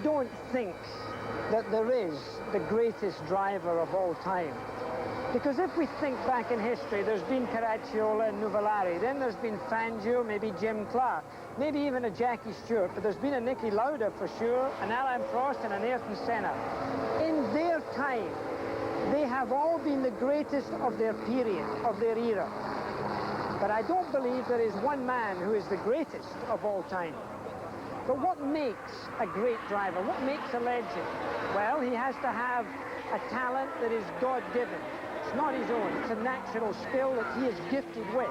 don't think that there is the greatest driver of all time. Because if we think back in history, there's been Caracciola and Nuvolari, then there's been Fangio, maybe Jim Clark, maybe even a Jackie Stewart, but there's been a Niki Lauda for sure, an Alain Prost and an Ayrton Senna. In their time, they have all been the greatest of their period, of their era. But I don't believe there is one man who is the greatest of all time. But what makes a great driver? What makes a legend? Well, he has to have a talent that is God-given. It's not his own. It's a natural skill that he is gifted with.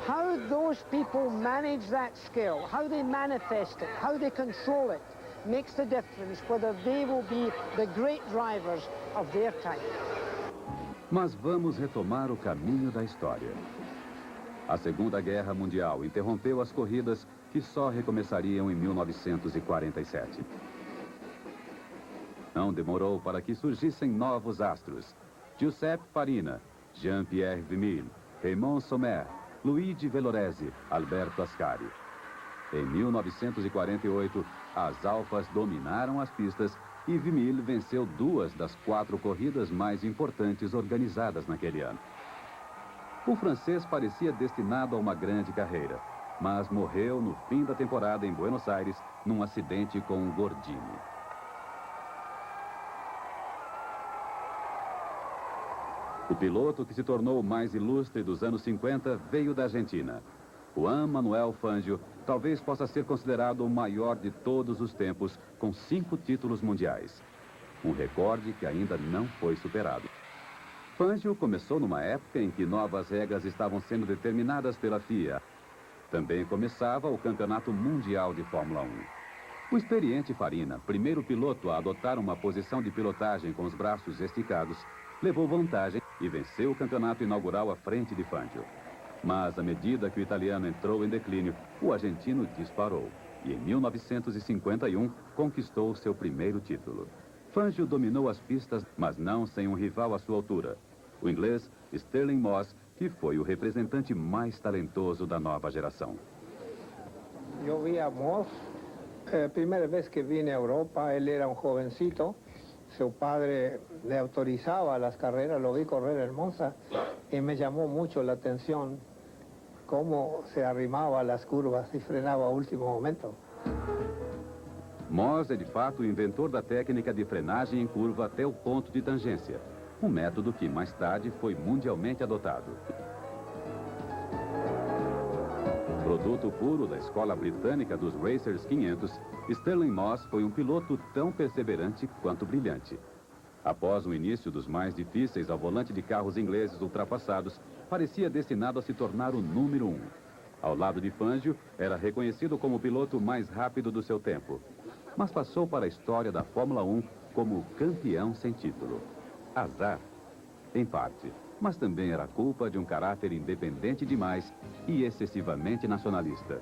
How those people manage that skill, how they manifest it, how they control it, makes the difference whether they will be the great drivers of their time. Mas vamos retomar o caminho da história. A Segunda Guerra Mundial interrompeu as corridas que só recomeçariam em 1947. Não demorou para que surgissem novos astros. Giuseppe Farina, Jean-Pierre Vimille, Raymond Sommer, Luigi Villoresi, Alberto Ascari. Em 1948, as Alfas dominaram as pistas e Vimille venceu 2 das 4 corridas mais importantes organizadas naquele ano. O francês parecia destinado a uma grande carreira, mas morreu no fim da temporada em Buenos Aires num acidente com um Gordini. O piloto que se tornou o mais ilustre dos anos 50 veio da Argentina. Juan Manuel Fangio talvez possa ser considerado o maior de todos os tempos, com 5 títulos mundiais. Um recorde que ainda não foi superado. Fangio começou numa época em que novas regras estavam sendo determinadas pela FIA. Também começava o Campeonato Mundial de Fórmula 1. O experiente Farina, primeiro piloto a adotar uma posição de pilotagem com os braços esticados, levou vantagem e venceu o campeonato inaugural à frente de Fangio. Mas, à medida que o italiano entrou em declínio, o argentino disparou e, em 1951, conquistou seu primeiro título. Fangio dominou as pistas, mas não sem um rival à sua altura, o inglês Stirling Moss, que foi o representante mais talentoso da nova geração. Eu vi a Moss, primeira vez que vim à Europa, ele era um jovencito. Su padre le autorizaba las carreras, lo vi correr en Monza y me llamó mucho la atención cómo se arrimaba a las curvas y frenaba a último momento. Moss é de fato o inventor da técnica de frenagem em curva até o ponto de tangência, um método que mais tarde foi mundialmente adotado. Produto puro da escola britânica dos Racers 500, Stirling Moss foi um piloto tão perseverante quanto brilhante. Após o início dos mais difíceis ao volante de carros ingleses ultrapassados, parecia destinado a se tornar o número 1. Ao lado de Fangio, era reconhecido como o piloto mais rápido do seu tempo. Mas passou para a história da Fórmula 1 como campeão sem título. Azar, em parte. Mas também era culpa de um caráter independente demais e excessivamente nacionalista.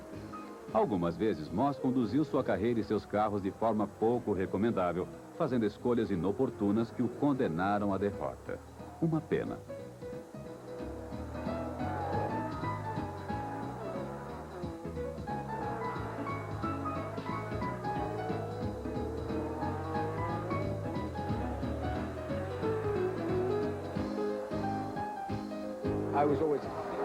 Algumas vezes, Moss conduziu sua carreira e seus carros de forma pouco recomendável, fazendo escolhas inoportunas que o condenaram à derrota. Uma pena. I was always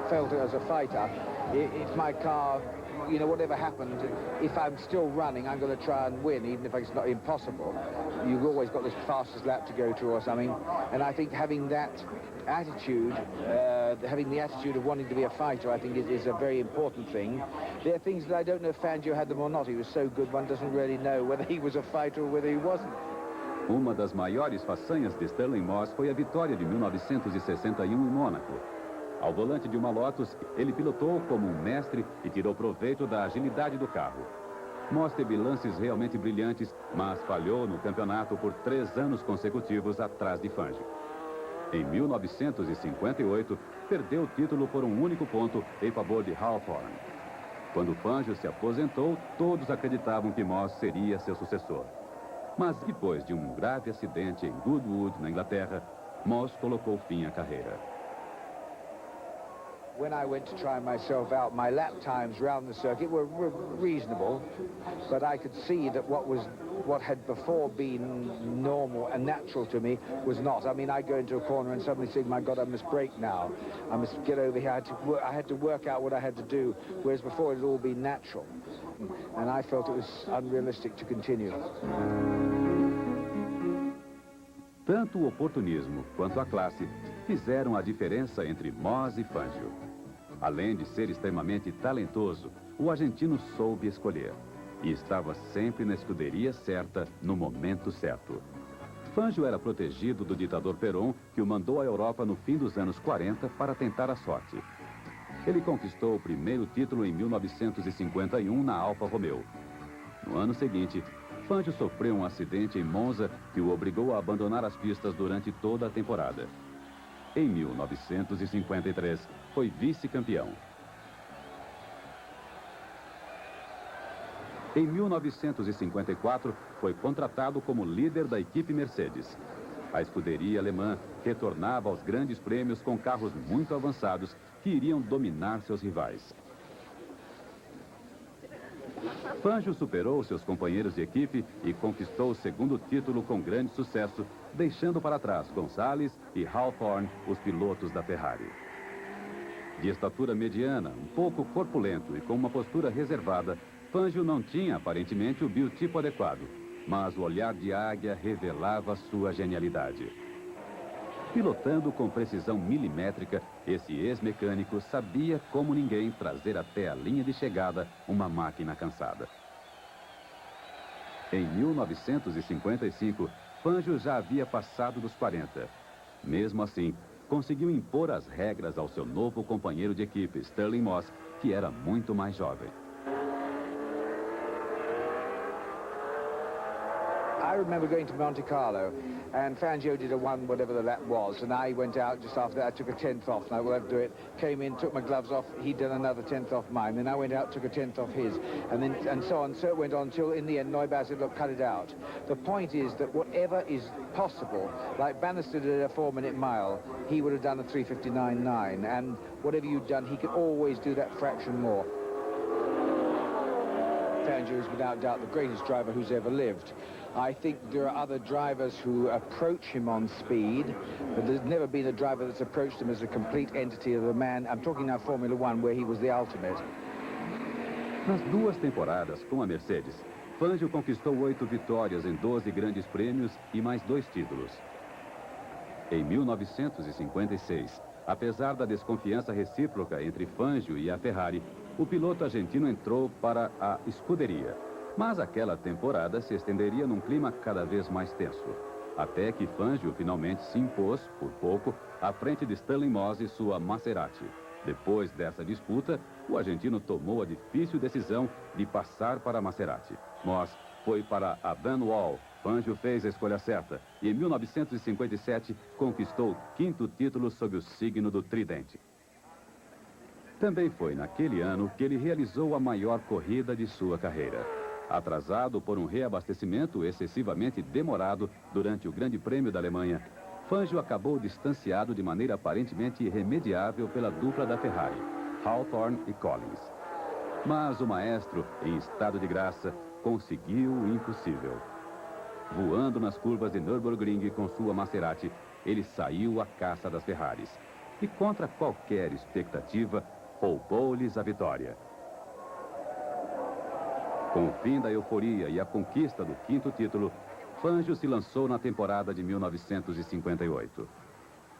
felt as a fighter. It's my car, you know, whatever happened, if I'm still running, I'm going to try and win, even if it's not impossible. You've always got this fastest lap to go to or something. And I think having that attitude, having the attitude of wanting to be a fighter, I think is a very important thing. There are things that I don't know if Fangio had them or not. He was so good, one doesn't really know whether he was a fighter or whether he wasn't. Uma das maiores façanhas de Stirling Moss foi a vitória de 1961 em Mônaco. Ao volante de uma Lotus, ele pilotou como um mestre e tirou proveito da agilidade do carro. Moss teve lances realmente brilhantes, mas falhou no campeonato por 3 anos consecutivos atrás de Fangio. Em 1958, perdeu o título por um único ponto em favor de Hawthorne. Quando Fangio se aposentou, todos acreditavam que Moss seria seu sucessor. Mas depois de um grave acidente em Goodwood, na Inglaterra, Moss colocou fim à carreira. when I went to try myself out, my lap times round the circuit were reasonable, but I could see that what had before been normal and natural to me was not. I mean, I go into a corner and suddenly think, my God, I must brake now. I must get over here. I had to work out what I had to do, whereas before it had all been natural. And I felt it was unrealistic to continue. Tanto o oportunismo quanto a classe fizeram a diferença entre Moss e Fangio. Além de ser extremamente talentoso, o argentino soube escolher e estava sempre na escuderia certa no momento certo. Fangio era protegido do ditador Perón, que o mandou à Europa no fim dos anos 40 para tentar a sorte. Ele conquistou o primeiro título em 1951 na Alfa Romeo. No ano seguinte, Fangio sofreu um acidente em Monza que o obrigou a abandonar as pistas durante toda a temporada. Em 1953, foi vice-campeão. Em 1954, foi contratado como líder da equipe Mercedes. A escuderia alemã retornava aos grandes prêmios com carros muito avançados que iriam dominar seus rivais. Fangio superou seus companheiros de equipe e conquistou o segundo título com grande sucesso, deixando para trás Gonçalves e Hawthorne, os pilotos da Ferrari. De estatura mediana, um pouco corpulento e com uma postura reservada, Fangio não tinha aparentemente o biotipo adequado, mas o olhar de águia revelava sua genialidade. Pilotando com precisão milimétrica, esse ex-mecânico sabia como ninguém trazer até a linha de chegada uma máquina cansada. Em 1955, Fangio já havia passado dos 40. Mesmo assim, conseguiu impor as regras ao seu novo companheiro de equipe, Stirling Moss, que era muito mais jovem. I remember going to Monte Carlo, and Fangio did a one, whatever the lap was, and I went out just after that. I took a 10th off, and I will have to do it. Came in, took my gloves off. He did another 10th off mine. Then I went out, took a 10th off his, and so on. So it went on until in the end, Neubauer said, "Look, cut it out." The point is that whatever is possible, like Bannister did a 4-minute mile, he would have done a 3:59.9, and whatever you'd done, he could always do that fraction more. Fangio is without doubt the greatest driver who's ever lived. I think there are other drivers who approach him on speed, but there's never been a driver that's approached him as a complete entity of a man. I'm talking now Formula One, where he was the ultimate. Nas duas temporadas com a Mercedes, Fangio conquistou 8 vitórias em 12 grandes prêmios e mais 2 títulos. Em 1956, apesar da desconfiança recíproca entre Fangio e a Ferrari, o piloto argentino entrou para a escuderia. Mas aquela temporada se estenderia num clima cada vez mais tenso, até que Fangio finalmente se impôs, por pouco, à frente de Stirling Moss e sua Maserati. Depois dessa disputa, o argentino tomou a difícil decisão de passar para a Maserati. Moss foi para a Van Wall. Fangio fez a escolha certa e em 1957 conquistou o 5º título sob o signo do tridente. Também foi naquele ano que ele realizou a maior corrida de sua carreira. Atrasado por um reabastecimento excessivamente demorado durante o Grande Prêmio da Alemanha, Fangio acabou distanciado de maneira aparentemente irremediável pela dupla da Ferrari, Hawthorne e Collins. Mas o maestro, em estado de graça, conseguiu o impossível. Voando nas curvas de Nürburgring com sua Maserati, ele saiu à caça das Ferraris. E contra qualquer expectativa, poupou-lhes a vitória. Com o fim da euforia e a conquista do 5º título, Fangio se lançou na temporada de 1958.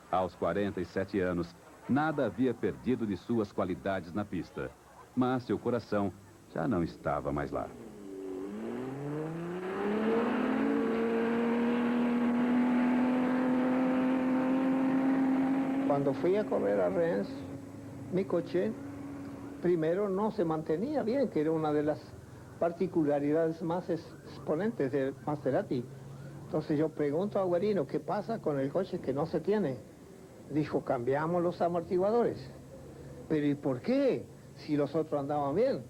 Aos 47 anos, nada havia perdido de suas qualidades na pista, mas seu coração já não estava mais lá. Cuando fui a correr a Rennes, mi coche primero no se mantenía bien, que era una de las particularidades más exponentes del Maserati. Entonces yo pregunto a Guarino, ¿qué pasa con el coche que no se tiene? Dijo, cambiamos los amortiguadores. Pero ¿y por qué? Si los otros andaban bien.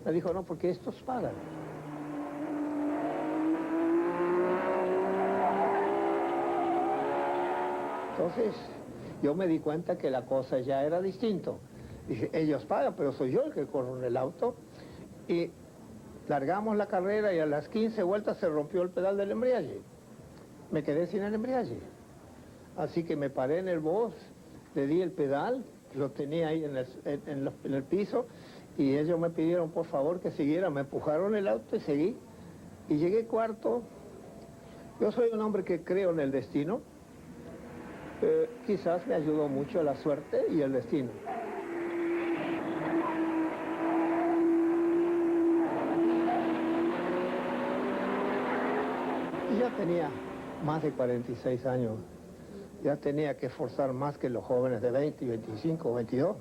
Le dijo, no, porque estos paran. Entonces yo me di cuenta que la cosa ya era distinto. Dije, ellos pagan, pero soy yo el que corro en el auto. Y largamos la carrera y a las 15 vueltas se rompió el pedal del embriague. Me quedé sin el embriague. Así que me paré en el box, le di el pedal, lo tenía ahí en el piso, y ellos me pidieron por favor que siguiera, me empujaron el auto y seguí. Y llegué cuarto. Yo soy un hombre que creo en el destino. Quizás me ayudó mucho la suerte y el destino. Y ya tenía más de 46 años. Ya tenía que esforzar más que los jóvenes de 20, 25, 22.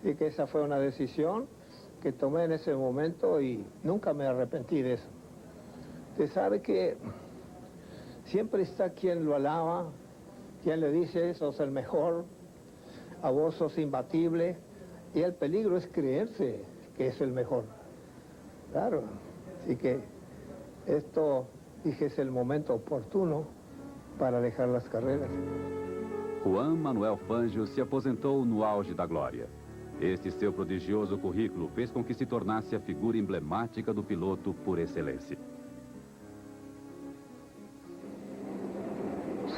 Así que esa fue una decisión que tomé en ese momento y nunca me arrepentí de eso. Usted sabe que siempre está quien lo alaba, quien le dice, sos el mejor, a vos sos imbatible, y el peligro es creerse que es el mejor. Claro, así que esto, dije, es el momento oportuno para dejar las carreras. Juan Manuel Fangio se aposentou no auge da glória. Este seu prodigioso currículo fez com que se tornasse a figura emblemática do piloto por excelência.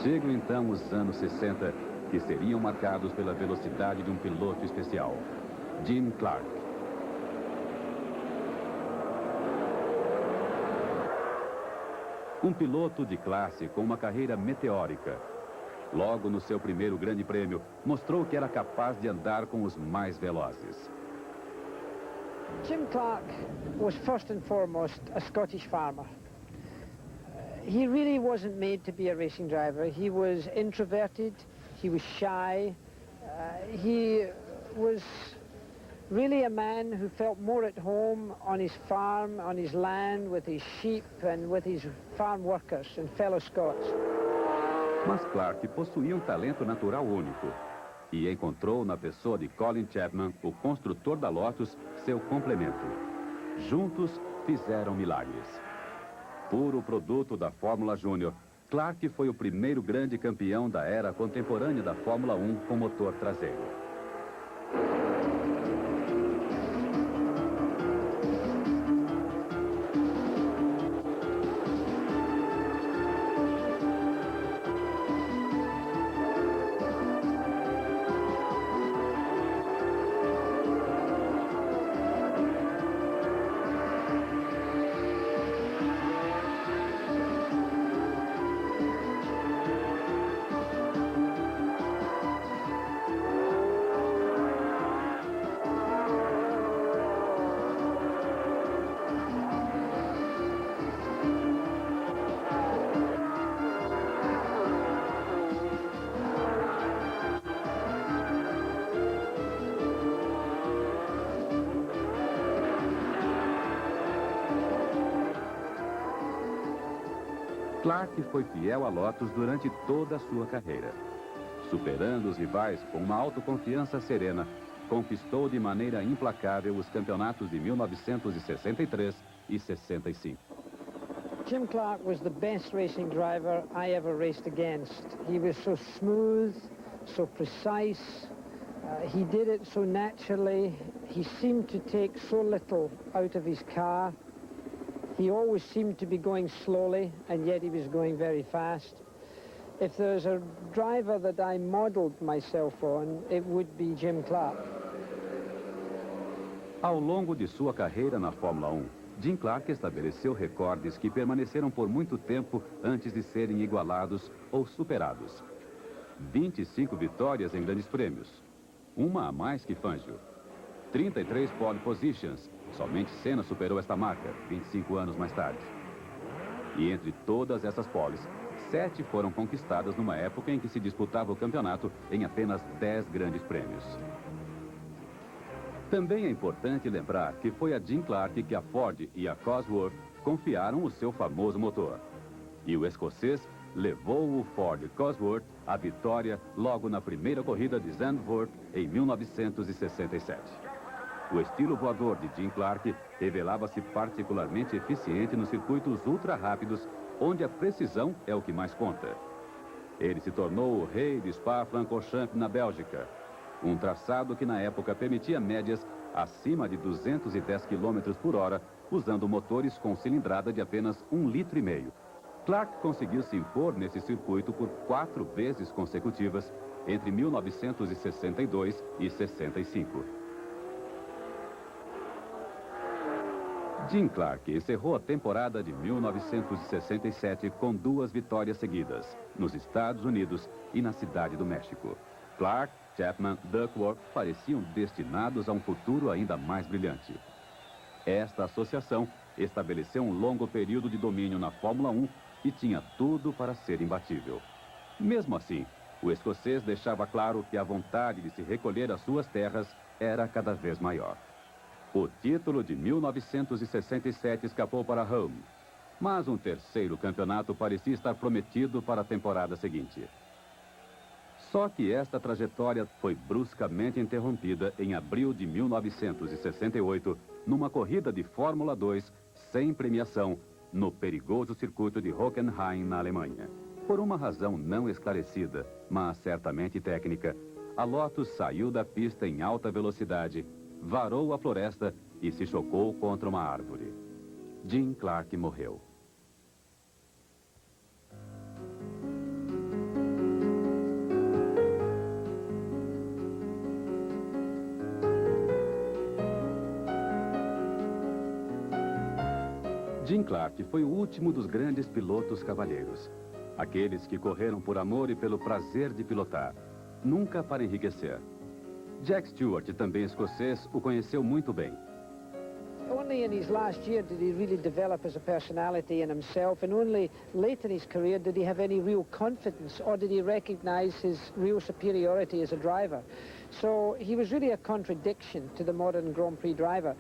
Chegam então os anos 60, que seriam marcados pela velocidade de um piloto especial, Jim Clark. Um piloto de classe com uma carreira meteórica. Logo no seu primeiro grande prêmio, mostrou que era capaz de andar com os mais velozes. Jim Clark was first and foremost a Scottish farmer. He really wasn't made to be a racing driver. He was introverted, he was shy, he was really a man who felt more at home on his farm, on his land, with his sheep and with his farm workers and fellow Scots. Mas Clark possuía um talento natural único e encontrou na pessoa de Colin Chapman, o construtor da Lotus, seu complemento. Juntos fizeram milagres. Puro produto da Fórmula Júnior, Clark foi o primeiro grande campeão da era contemporânea da Fórmula 1 com motor traseiro. Clark foi fiel a Lotus durante toda a sua carreira. Superando os rivais com uma autoconfiança serena, conquistou de maneira implacável os campeonatos de 1963 e 65. Jim Clark was the best racing driver I ever raced against. He was so smooth, so precise, he did it so naturally, he seemed to take so little out of his car. He always seemed to be going slowly, and yet he was going very fast. If there's a driver that I modeled myself on, it would be Jim Clark. Ao longo de sua carreira na Fórmula 1, Jim Clark estabeleceu recordes que permaneceram por muito tempo antes de serem igualados ou superados. 25 vitórias em grandes prêmios, uma a mais que Fangio. 33 pole positions, somente Senna superou esta marca 25 anos mais tarde. E entre todas essas poles, 7 foram conquistadas numa época em que se disputava o campeonato em apenas 10 grandes prêmios. Também é importante lembrar que foi a Jim Clark que a Ford e a Cosworth confiaram o seu famoso motor. E o escocês levou o Ford Cosworth à vitória logo na primeira corrida de Zandvoort em 1967. O estilo voador de Jim Clark revelava-se particularmente eficiente nos circuitos ultra-rápidos, onde a precisão é o que mais conta. Ele se tornou o rei de Spa-Francorchamps na Bélgica. um traçado que na época permitia médias acima de 210 km por hora, usando motores com cilindrada de apenas 1,5 litro. Clark conseguiu se impor nesse circuito por 4 vezes consecutivas, entre 1962 e 65. Jim Clark encerrou a temporada de 1967 com 2 vitórias seguidas, nos Estados Unidos e na Cidade do México. Clark, Chapman, Duckworth pareciam destinados a um futuro ainda mais brilhante. Esta associação estabeleceu um longo período de domínio na Fórmula 1 e tinha tudo para ser imbatível. Mesmo assim, o escocês deixava claro que a vontade de se recolher às suas terras era cada vez maior. O título de 1967 escapou para Home, mas um terceiro campeonato parecia estar prometido para a temporada seguinte. Só que esta trajetória foi bruscamente interrompida em abril de 1968, numa corrida de Fórmula 2 sem premiação, no perigoso circuito de Hockenheim, na Alemanha. Por uma razão não esclarecida, mas certamente técnica, a Lotus saiu da pista em alta velocidade, varou a floresta e se chocou contra uma árvore. Jim Clark morreu. Jim Clark foi o último dos grandes pilotos cavalheiros. Aqueles que correram por amor e pelo prazer de pilotar, nunca para enriquecer. Jack Stewart, também escocês, o conheceu muito bem. Only in his last year did he really develop as a personality in himself, and only late in his career did he have any real confidence, or did he recognize his real superiority as a driver. So he was really a contradiction to the modern Grand Prix driver.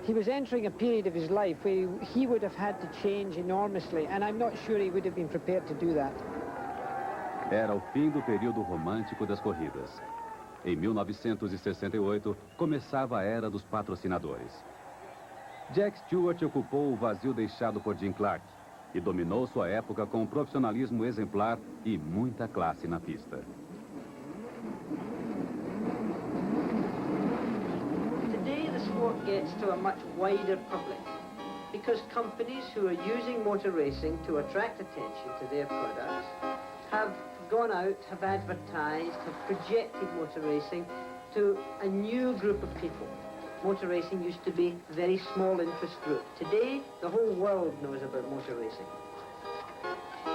He was entering a period of his life where he would have had to change enormously, and I'm not sure he would have been prepared to do that. Era o fim do período romântico das corridas. Em 1968, começava a era dos patrocinadores. Jack Stewart ocupou o vazio deixado por Jim Clark e dominou sua época com um profissionalismo exemplar e muita classe na pista. Today the sport gets to a much wider public because companies who are using motor racing to attract attention to their products have gone out, have advertised, have projected motor racing to a new group of people. Motor racing used to be a very small interest group. Today, the whole world knows about motor racing.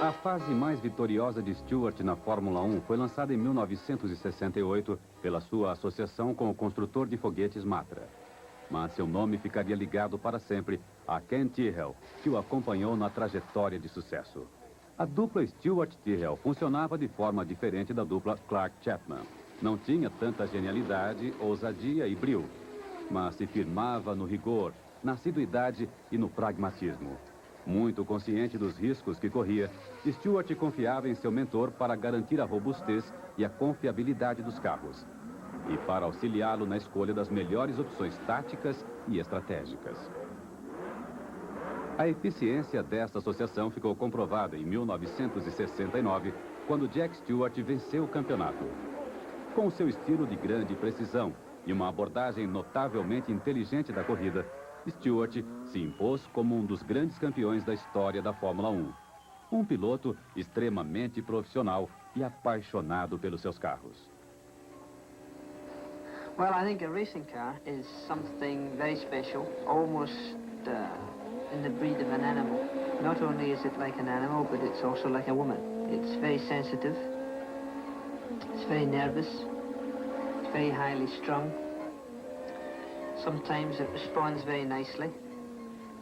A fase mais vitoriosa de Stewart na Fórmula 1 foi lançada em 1968 pela sua associação com o construtor de foguetes Matra. Mas seu nome ficaria ligado para sempre a Ken Tyrrell, que o acompanhou na trajetória de sucesso. A dupla Stewart-Tyrrell funcionava de forma diferente da dupla Clark-Chapman. Não tinha tanta genialidade, ousadia e brio, mas se firmava no rigor, na assiduidade e no pragmatismo. Muito consciente dos riscos que corria, Stewart confiava em seu mentor para garantir a robustez e a confiabilidade dos carros e para auxiliá-lo na escolha das melhores opções táticas e estratégicas. A eficiência desta associação ficou comprovada em 1969, quando Jack Stewart venceu o campeonato. Com seu estilo de grande precisão e uma abordagem notavelmente inteligente da corrida, Stewart se impôs como um dos grandes campeões da história da Fórmula 1. Um piloto extremamente profissional e apaixonado pelos seus carros. Well, I think a racing car is something very special, almost in the breed of an animal. Not only is it like an animal, but it's also like a woman. It's very sensitive, it's very nervous, it's very highly strung. Sometimes it responds very nicely,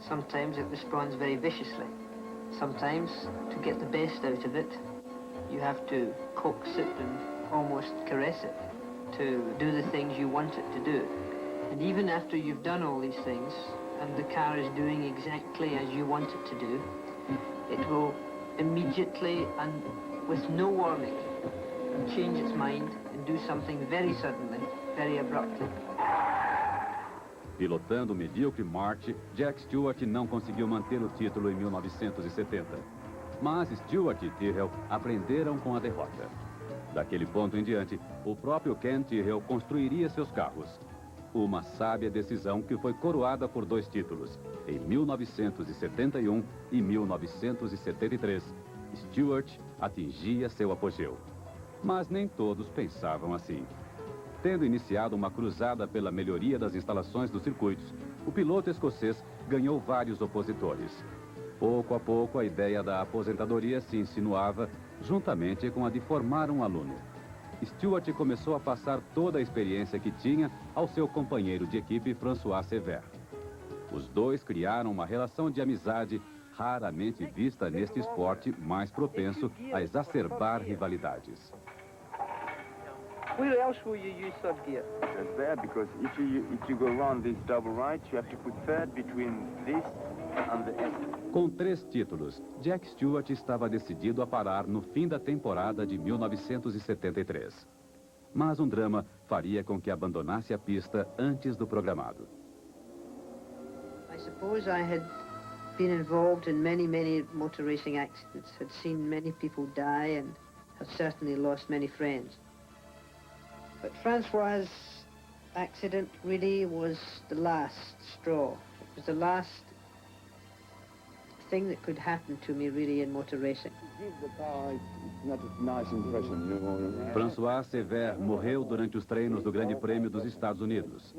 sometimes it responds very viciously. Sometimes, to get the best out of it, you have to coax it and almost caress it to do the things you want it to do. And even after you've done all these things, and the car is doing exactly as you want it to do, it will immediately and with no warning change its mind and do something very suddenly, very abruptly. Pilotando o medíocre March, Jack Stewart não conseguiu manter o título em 1970. Mas Stewart e Tyrrell aprenderam com a derrota. Daquele ponto em diante, o próprio Ken Tyrrell construiria seus carros. Uma sábia decisão que foi coroada por 2 títulos. Em 1971 e 1973, Stewart atingia seu apogeu. Mas nem todos pensavam assim. Tendo iniciado uma cruzada pela melhoria das instalações dos circuitos, o piloto escocês ganhou vários opositores. Pouco a pouco, a ideia da aposentadoria se insinuava, juntamente com a de formar um aluno. Stewart começou a passar toda a experiência que tinha ao seu companheiro de equipe, François Sever. Os dois criaram uma relação de amizade raramente vista neste esporte mais propenso a exacerbar rivalidades. Where else will you use third gear? That's there because if you go around this double right, you have to put third between this and the S. Com 3 títulos, Jack Stewart estava decidido a parar no fim da temporada de 1973. Mas um drama faria com que abandonasse a pista antes do programado. I suppose I had been involved in many motor racing accidents, had seen many people die and had certainly lost many friends. But Francois' accident really was the last straw. It was the last thing that could happen to me really in motor racing. François Sever morreu durante os treinos do Grande Prêmio dos Estados Unidos.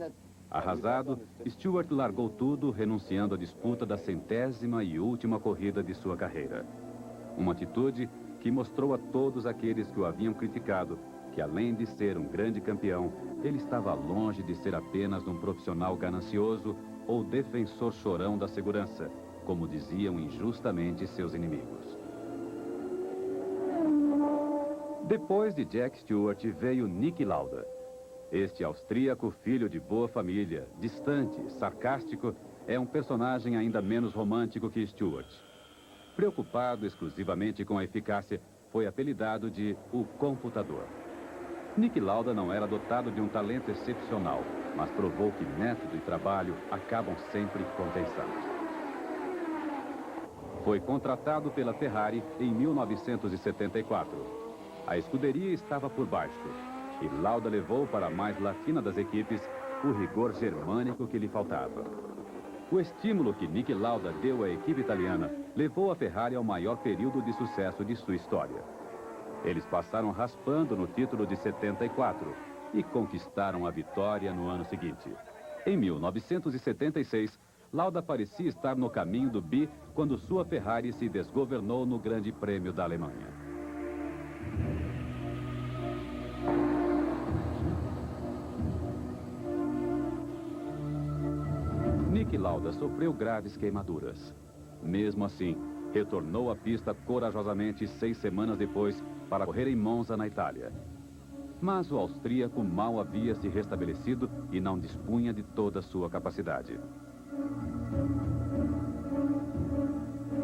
Arrasado, Stewart largou tudo, renunciando à disputa da 100ª e última corrida de sua carreira. Uma atitude que mostrou a todos aqueles que o haviam criticado que, além de ser um grande campeão, ele estava longe de ser apenas um profissional ganancioso ou defensor chorão da segurança, como diziam injustamente seus inimigos. Depois de Jack Stewart veio Niki Lauda. Este austríaco, filho de boa família, distante, sarcástico, é um personagem ainda menos romântico que Stewart. Preocupado exclusivamente com a eficácia, foi apelidado de o computador. Niki Lauda não era dotado de um talento excepcional, mas provou que método e trabalho acabam sempre compensados. Foi contratado pela Ferrari em 1974. A escuderia estava por baixo, e Lauda levou para a mais latina das equipes o rigor germânico que lhe faltava. O estímulo que Niki Lauda deu à equipe italiana levou a Ferrari ao maior período de sucesso de sua história. Eles passaram raspando no título de 74 e conquistaram a vitória no ano seguinte. Em 1976, Lauda parecia estar no caminho do bi quando sua Ferrari se desgovernou no Grande Prêmio da Alemanha. Niki Lauda sofreu graves queimaduras. Mesmo assim, retornou à pista corajosamente 6 semanas depois para correr em Monza, na Itália. Mas o austríaco mal havia se restabelecido e não dispunha de toda a sua capacidade.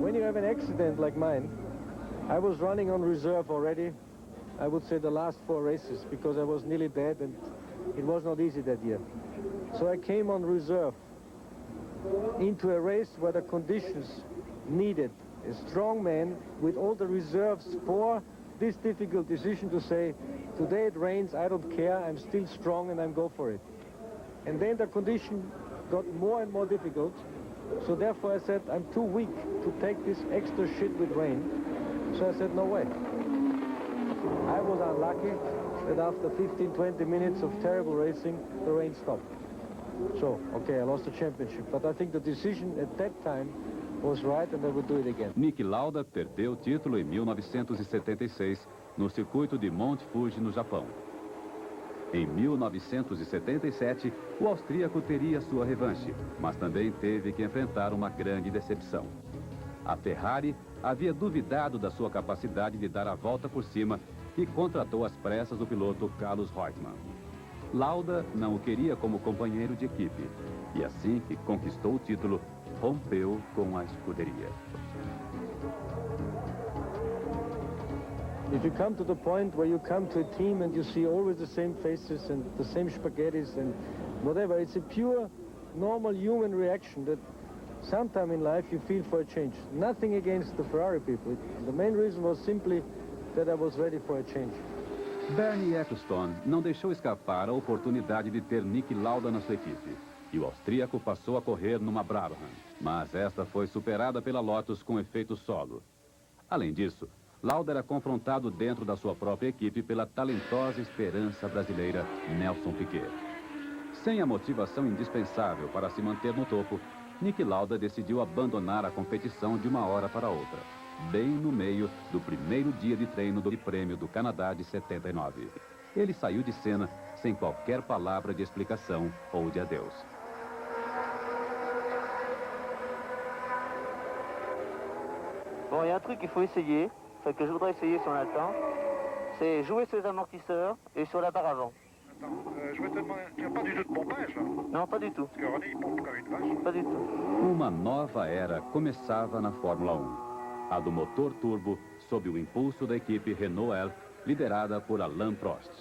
When you have an accident like mine, I was running on reserve already, I would say the last 4 races, because I was nearly dead and it was not easy that year. So I came on reserve into a race where the conditions needed a strong man with all the reserves for this difficult decision to say, today it rains, I don't care, I'm still strong and I'm go for it. And then the condition got more and more difficult, so therefore I said, I'm too weak to take this extra shit with rain. So I said, no way. I was unlucky that after 15-20 minutes of terrible racing, the rain stopped. So, okay, I lost the championship, but I think the decision at that time was right and I would do it again. Niki Lauda perdeu o título em 1976 no circuito de Mount Fuji, no Japão. Em 1977, o austríaco teria sua revanche, mas também teve que enfrentar uma grande decepção. A Ferrari havia duvidado da sua capacidade de dar a volta por cima e contratou às pressas o piloto Carlos Reutemann. Lauda não o queria como companheiro de equipe, e assim que conquistou o título, rompeu com a escuderia. If you come to the point where you come to a team and you see always the same faces and the same spaghettis and whatever, it's a pure, normal human reaction that sometime in life you feel for a change. Nothing against the Ferrari people. The main reason was simply that I was ready for a change. Bernie Ecclestone não deixou escapar a oportunidade de ter Niki Lauda na sua equipe. E o austríaco passou a correr numa Brabham. Mas esta foi superada pela Lotus com efeito solo. Além disso, Lauda era confrontado dentro da sua própria equipe pela talentosa esperança brasileira Nelson Piquet. Sem a motivação indispensável para se manter no topo, Niki Lauda decidiu abandonar a competição de uma hora para outra, bem no meio do primeiro dia de treino do Prêmio do Canadá de 79. Ele saiu de cena sem qualquer palavra de explicação ou de adeus. Bon, il y a un truc qu'il faut essayer, enfin que je voudrais essayer si on a le temps, c'est jouer sur les amortisseurs et sur la barre avant. Je vais te demander, tu n'as pas du tout de pompage là? Non, pas du tout. Parce que René, il pompe comme une vache. Pas du tout. Uma nova era começava na Fórmula 1. A do motor turbo, sob o impulso da equipe Renault-Elf, liderada por Alain Prost.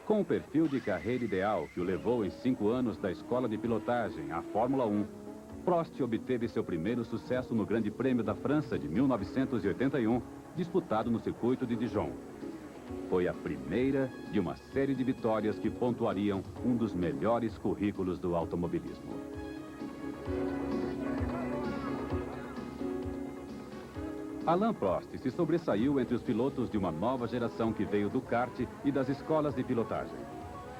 Com o perfil de carreira ideal que o levou em 5 anos da escola de pilotagem à Fórmula 1, Prost obteve seu primeiro sucesso no Grande Prêmio da França de 1981, disputado no circuito de Dijon. Foi a primeira de uma série de vitórias que pontuariam um dos melhores currículos do automobilismo. Alain Prost se sobressaiu entre os pilotos de uma nova geração que veio do kart e das escolas de pilotagem.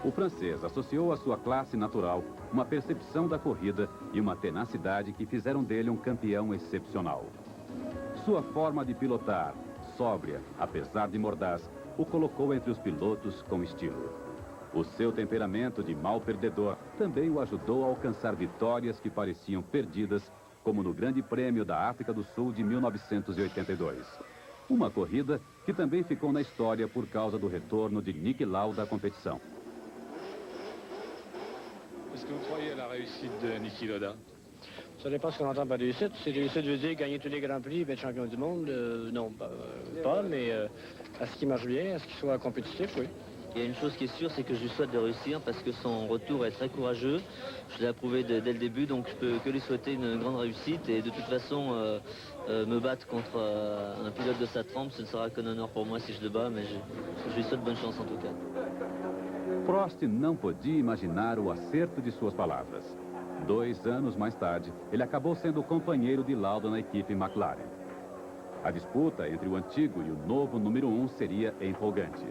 O francês associou à sua classe natural uma percepção da corrida e uma tenacidade que fizeram dele um campeão excepcional. Sua forma de pilotar, sóbria, apesar de mordaz, o colocou entre os pilotos com estilo. O seu temperamento de mau perdedor também o ajudou a alcançar vitórias que pareciam perdidas, como no Grande Prêmio da África do Sul de 1982. Uma corrida que também ficou na história por causa do retorno de Niki Lauda à competição. Est-ce que vous croyez à la réussite de Niki Lauda? Ça dépend ce qu'on entend par réussite. Si réussite veut dire gagner tous les Grands Prix et être champion du monde, non, pas, mais à ce qui marche bien, à ce qu'il soit compétitif, oui. Il y a une chose qui est sûre, c'est que je lui souhaite de réussir parce que son retour est très courageux. Je l'ai approuvé dès le début, donc je peux que lui souhaiter une grande réussite. Et de toute façon, me battre contre un pilote de sa trempe, ce ne sera qu'un honneur pour moi si je le bats, mais je lui souhaite bonne chance en tout cas. Prost não podia imaginar o acerto de suas palavras. 2 anos mais tarde, ele acabou sendo companheiro de Lauda na equipe McLaren. A disputa entre o antigo e o novo número 1 seria empolgante.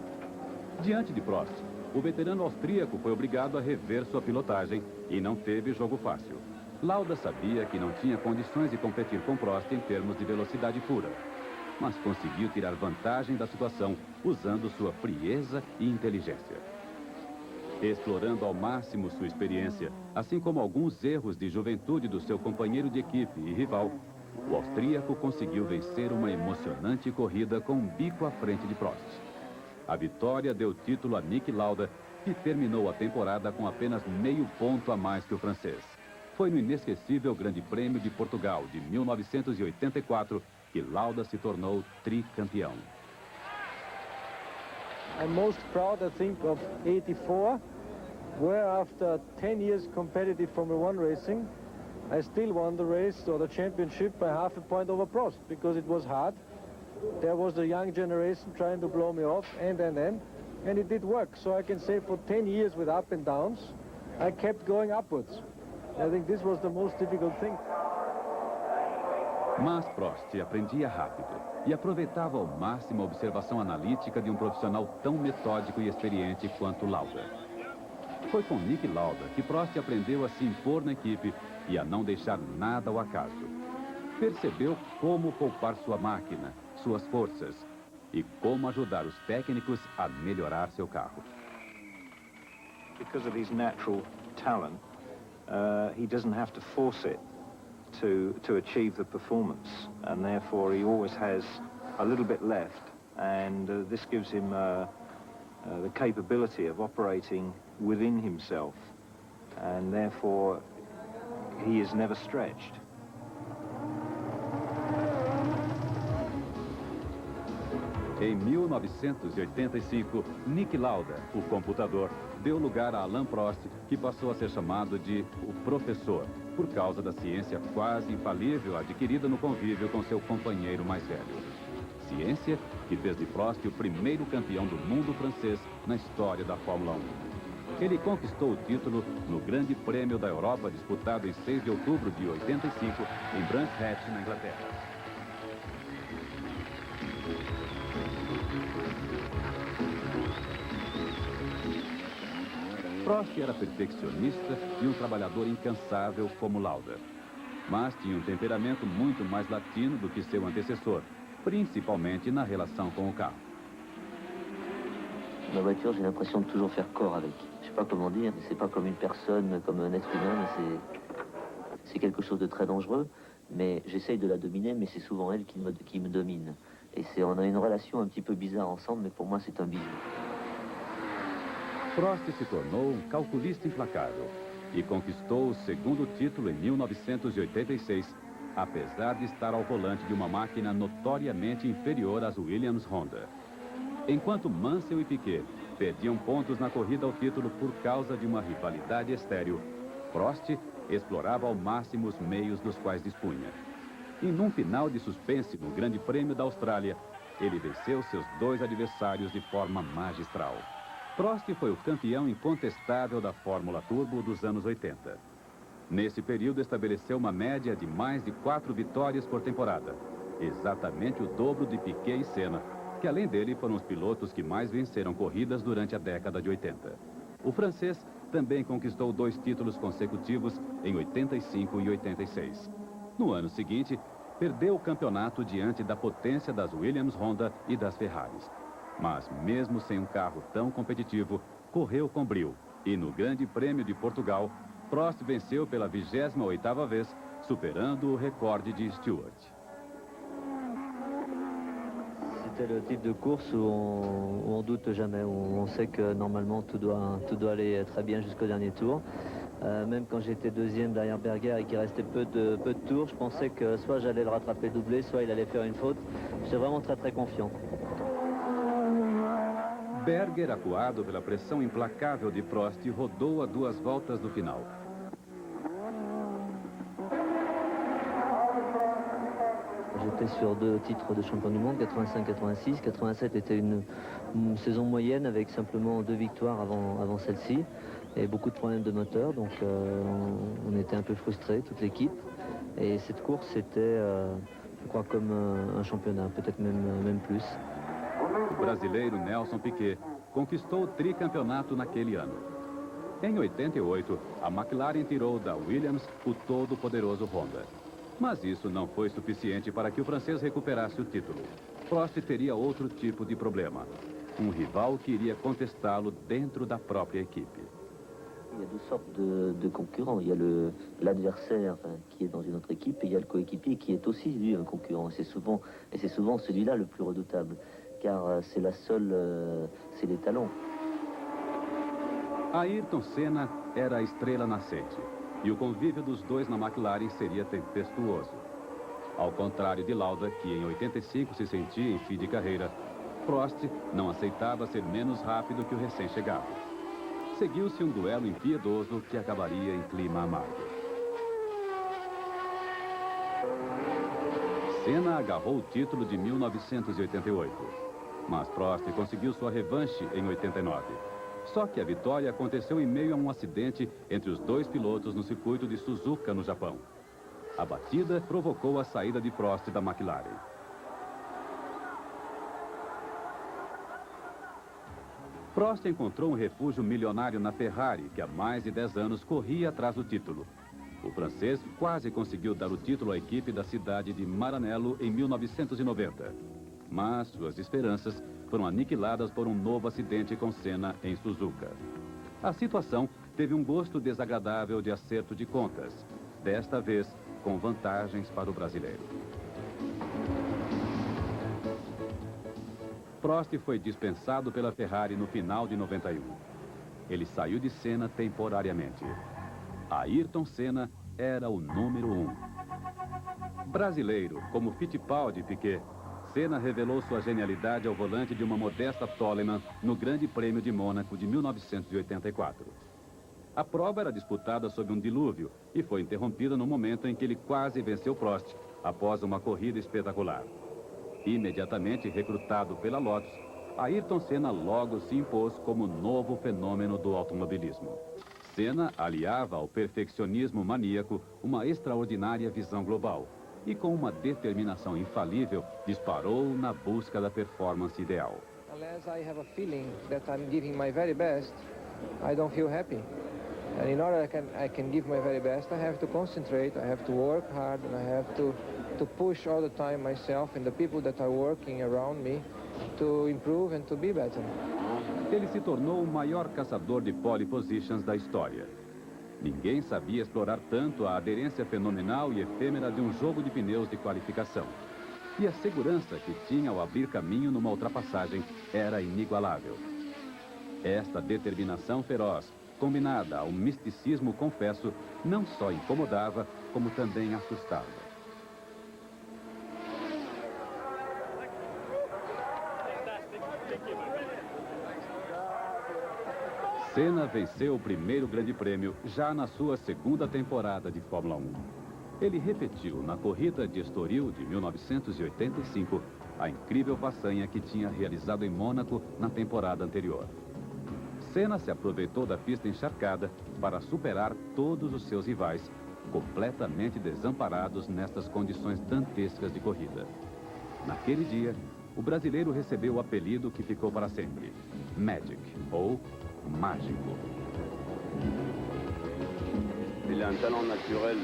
Diante de Prost, o veterano austríaco foi obrigado a rever sua pilotagem e não teve jogo fácil. Lauda sabia que não tinha condições de competir com Prost em termos de velocidade pura, mas conseguiu tirar vantagem da situação usando sua frieza e inteligência. Explorando ao máximo sua experiência, assim como alguns erros de juventude do seu companheiro de equipe e rival, o austríaco conseguiu vencer uma emocionante corrida com um bico à frente de Prost. A vitória deu título a Niki Lauda, que terminou a temporada com apenas meio ponto a mais que o francês. Foi no inesquecível Grande Prêmio de Portugal de 1984 que Lauda se tornou tricampeão. I'm most proud, I think, of 84, where after 10 years competitive Formula 1 racing, I still won the race or the championship by half a point over Prost, because it was hard. There was the young generation trying to blow me off, and it did work. So I can say for 10 years with up and downs, I kept going upwards. I think this was the most difficult thing. Mas Prost aprendia rápido e aproveitava ao máximo a observação analítica de um profissional tão metódico e experiente quanto Lauda. Foi com Niki Lauda que Prost aprendeu a se impor na equipe e a não deixar nada ao acaso. Percebeu como poupar sua máquina, suas forças e como ajudar os técnicos a melhorar seu carro. Because of his natural talent, he doesn't have to force it to achieve the performance, and therefore he always has a little bit left, and this gives him the capability of operating within himself, and therefore he is never stretched. Em 1985, Niki Lauda, o computador, deu lugar a Alain Prost, que passou a ser chamado de o professor, por causa da ciência quase infalível adquirida no convívio com seu companheiro mais velho. Ciência que fez de Prost o primeiro campeão do mundo francês na história da Fórmula 1. Ele conquistou o título no Grande Prêmio da Europa, disputado em 6 de outubro de 85, em Brands Hatch, na Inglaterra. Prost era perfeccionista e um trabalhador incansável como Lauda. Mas tinha um temperamento muito mais latino do que seu antecessor, principalmente na relação com o carro. Ma voiture, j'ai l'impression de toujours faire corps avec. Je sais pas comment dire, c'est pas comme une personne, comme un être humain, c'est quelque chose de très dangereux, mais j'essaye de la dominer, mais c'est souvent elle qui me domine. Et on a une relation un petit peu bizarre ensemble, mais pour moi c'est un bijou. Prost se tornou um calculista implacável e conquistou o segundo título em 1986, apesar de estar ao volante de uma máquina notoriamente inferior às Williams Honda. Enquanto Mansell e Piquet perdiam pontos na corrida ao título por causa de uma rivalidade estéril, Prost explorava ao máximo os meios dos quais dispunha. E num final de suspense no Grande Prêmio da Austrália, ele venceu seus dois adversários de forma magistral. Prost foi o campeão incontestável da Fórmula Turbo dos anos 80. Nesse período, estabeleceu uma média de mais de 4 vitórias por temporada, exatamente o dobro de Piquet e Senna, que além dele foram os pilotos que mais venceram corridas durante a década de 80. O francês também conquistou 2 títulos consecutivos em 85 e 86. No ano seguinte, perdeu o campeonato diante da potência das Williams Honda e das Ferraris. Mas mesmo sem um carro tão competitivo, correu com brio. E no Grande Prêmio de Portugal, Prost venceu pela 28ª vez, superando o recorde de Stewart. C'était le type de course où on doute jamais, où on sait que normalement tout doit aller très bien jusqu'au dernier tour. Même quand j'étais deuxième derrière Berger et qu'il restait peu de tours, je pensais que soit j'allais le rattraper doublé, soit il allait faire une faute. J'étais vraiment très confiant. Berger, acuado pela pressão implacável de Prost, rodou a 2 voltas do final. J'étais sur 2 titres de champion du monde, 85-86. 87 était une saison moyenne avec simplement 2 victoires avant celle-ci et beaucoup de problèmes de moteur, donc on était un peu frustrés, toute l'équipe. Et cette course, c'était, je crois, comme un championnat, peut-être même plus. O brasileiro Nelson Piquet conquistou o tricampeonato naquele ano. Em 88, a McLaren tirou da Williams o todo-poderoso Honda. Mas isso não foi suficiente para que o francês recuperasse o título. Prost teria outro tipo de problema. Um rival que iria contestá-lo dentro da própria equipe. Il y a 2 sortes de concurrents. Il y a l'adversaire qui est dans une autre équipe et il y a le coéquipier qui est aussi, lui, un concurrent. Et c'est souvent celui-là le plus redoutable, car c'est la seule, c'est les talons. Ayrton Senna era a estrela nascente, e o convívio dos dois na McLaren seria tempestuoso. Ao contrário de Lauda, que em 85 se sentia em fim de carreira, Prost não aceitava ser menos rápido que o recém-chegado. Seguiu-se um duelo impiedoso que acabaria em clima amargo. Senna agarrou o título de 1988, mas Prost conseguiu sua revanche em 89. Só que a vitória aconteceu em meio a um acidente entre os 2 pilotos no circuito de Suzuka, no Japão. A batida provocou a saída de Prost da McLaren. Prost encontrou um refúgio milionário na Ferrari, que há mais de 10 anos corria atrás do título. O francês quase conseguiu dar o título à equipe da cidade de Maranello em 1990. Mas suas esperanças foram aniquiladas por um novo acidente com Senna em Suzuka. A situação teve um gosto desagradável de acerto de contas, desta vez com vantagens para o brasileiro. Prost foi dispensado pela Ferrari no final de 91. Ele saiu de Senna temporariamente. Ayrton Senna era o número 1. Brasileiro, como Fittipaldi e Piquet, Senna revelou sua genialidade ao volante de uma modesta Toleman no Grande Prêmio de Mônaco de 1984. A prova era disputada sob um dilúvio e foi interrompida no momento em que ele quase venceu Prost após uma corrida espetacular. Imediatamente recrutado pela Lotus, Ayrton Senna logo se impôs como novo fenômeno do automobilismo. Senna aliava ao perfeccionismo maníaco uma extraordinária visão global e, com uma determinação infalível, disparou na busca da performance ideal. Unless I have a feeling that I'm giving my very best, I don't feel happy. And in order I can give my very best, I have to concentrate, I have to work hard, and I have to push all the time myself and the people that are working around me to improve and to be better. Ele se tornou o maior caçador de pole positions da história. Ninguém sabia explorar tanto a aderência fenomenal e efêmera de um jogo de pneus de qualificação. E a segurança que tinha ao abrir caminho numa ultrapassagem era inigualável. Esta determinação feroz, combinada ao misticismo confesso, não só incomodava, como também assustava. Senna venceu o primeiro grande prêmio já na sua segunda temporada de Fórmula 1. Ele repetiu na corrida de Estoril de 1985 a incrível façanha que tinha realizado em Mônaco na temporada anterior. Senna se aproveitou da pista encharcada para superar todos os seus rivais, completamente desamparados nestas condições dantescas de corrida. Naquele dia, o brasileiro recebeu o apelido que ficou para sempre: Magic, ou Mágico. Il a un talent naturel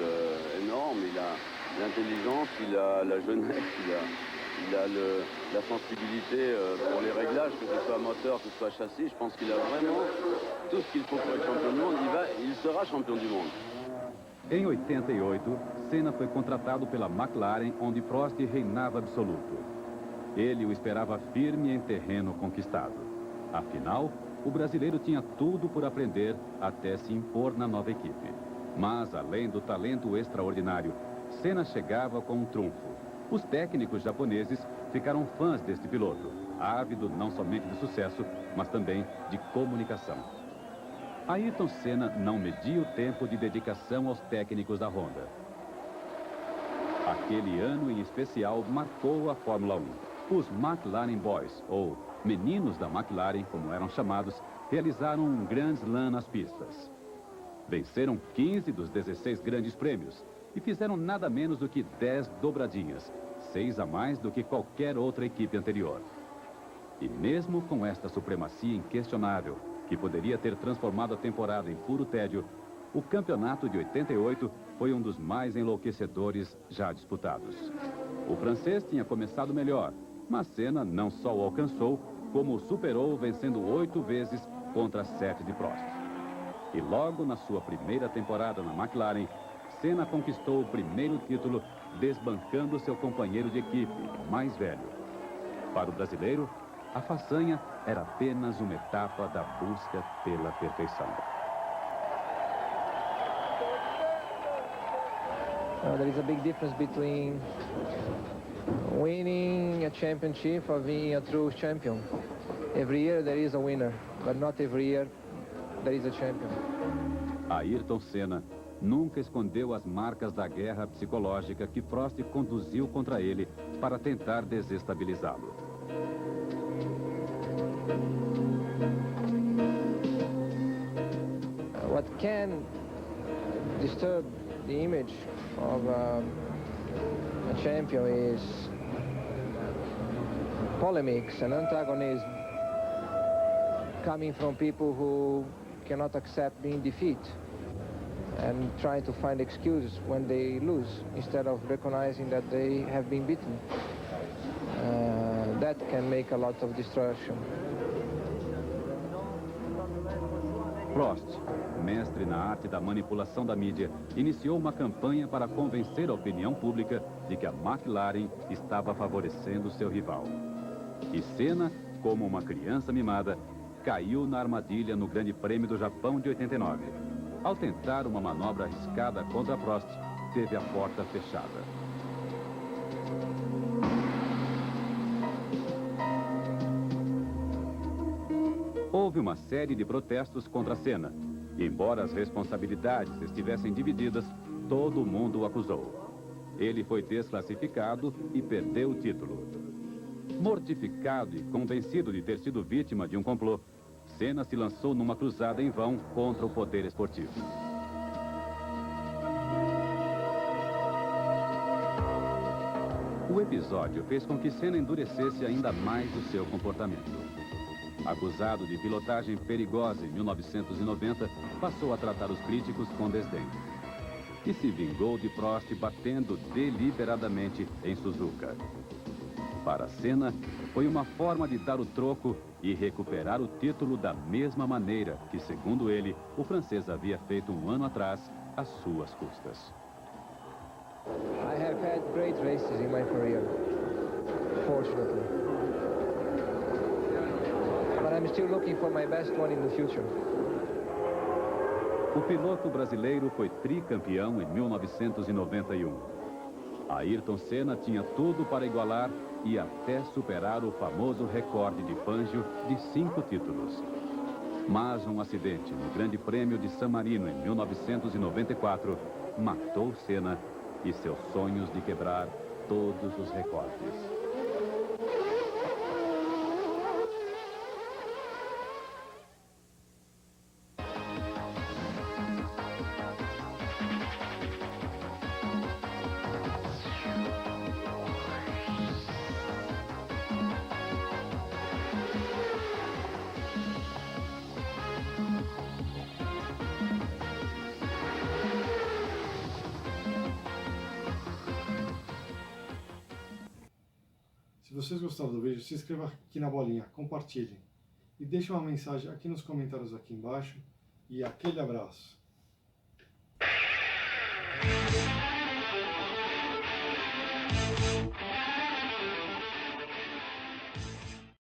énorme, il a l'intelligence, il a la jeunesse, il a la sensibilité pour les réglages, que ce soit moteur, que ce soit châssis. Je pense qu'il a vraiment tout ce qu'il faut pour être champion du monde. Il sera champion du monde. Em 88, Senna foi contratado pela McLaren, onde Prost reinava absoluto. Ele o esperava firme em terreno conquistado. Afinal, o brasileiro tinha tudo por aprender até se impor na nova equipe. Mas, além do talento extraordinário, Senna chegava com um trunfo. Os técnicos japoneses ficaram fãs deste piloto, ávido não somente de sucesso, mas também de comunicação. Ayrton Senna não media o tempo de dedicação aos técnicos da Honda. Aquele ano em especial marcou a Fórmula 1. Os McLaren Boys, ou meninos da McLaren, como eram chamados, realizaram um Grand Slam nas pistas. Venceram 15 dos 16 grandes prêmios e fizeram nada menos do que 10 dobradinhas, 6 a mais do que qualquer outra equipe anterior. E mesmo com esta supremacia inquestionável, que poderia ter transformado a temporada em puro tédio, o campeonato de 88 foi um dos mais enlouquecedores já disputados. O francês tinha começado melhor, mas Senna não só o alcançou, como o superou, vencendo 8 vezes contra 7 de Prost. E logo na sua primeira temporada na McLaren, Senna conquistou o primeiro título, desbancando seu companheiro de equipe, mais velho. Para o brasileiro, a façanha era apenas uma etapa da busca pela perfeição. There is a big difference between winning a championship or being a true champion. Every year there is a winner, but not every year there is a champion. Ayrton Senna nunca escondeu as marcas da guerra psicológica que Prost conduziu contra ele para tentar desestabilizá-lo. What can disturb the image of a champion is polemics and antagonism coming from people who cannot accept being defeated and try to find excuses when they lose instead of recognizing that they have been beaten. That can make a lot of destruction. Prost, mestre na arte da manipulação da mídia, iniciou uma campanha para convencer a opinião pública de que a McLaren estava favorecendo seu rival. E Senna, como uma criança mimada, caiu na armadilha no Grande Prêmio do Japão de 89. Ao tentar uma manobra arriscada contra Prost, teve a porta fechada. Houve uma série de protestos contra Senna. E, embora as responsabilidades estivessem divididas, todo mundo o acusou. Ele foi desclassificado e perdeu o título. Mortificado e convencido de ter sido vítima de um complô, Senna se lançou numa cruzada em vão contra o poder esportivo. O episódio fez com que Senna endurecesse ainda mais o seu comportamento. Acusado de pilotagem perigosa em 1990, passou a tratar os críticos com desdém. E se vingou de Prost batendo deliberadamente em Suzuka. Para Senna, foi uma forma de dar o troco e recuperar o título da mesma maneira que, segundo ele, o francês havia feito um ano atrás, às suas custas. I have had great races in my career, fortunately. But I'm still looking for my best one in the future. O piloto brasileiro foi tricampeão em 1991. Ayrton Senna tinha tudo para igualar e até superar o famoso recorde de Fangio de 5 títulos. Mas um acidente no Grande Prêmio de San Marino em 1994 matou Senna e seus sonhos de quebrar todos os recordes. Se vocês gostaram do vídeo, se inscreva aqui na bolinha, compartilhem e deixem uma mensagem aqui nos comentários aqui embaixo e aquele abraço.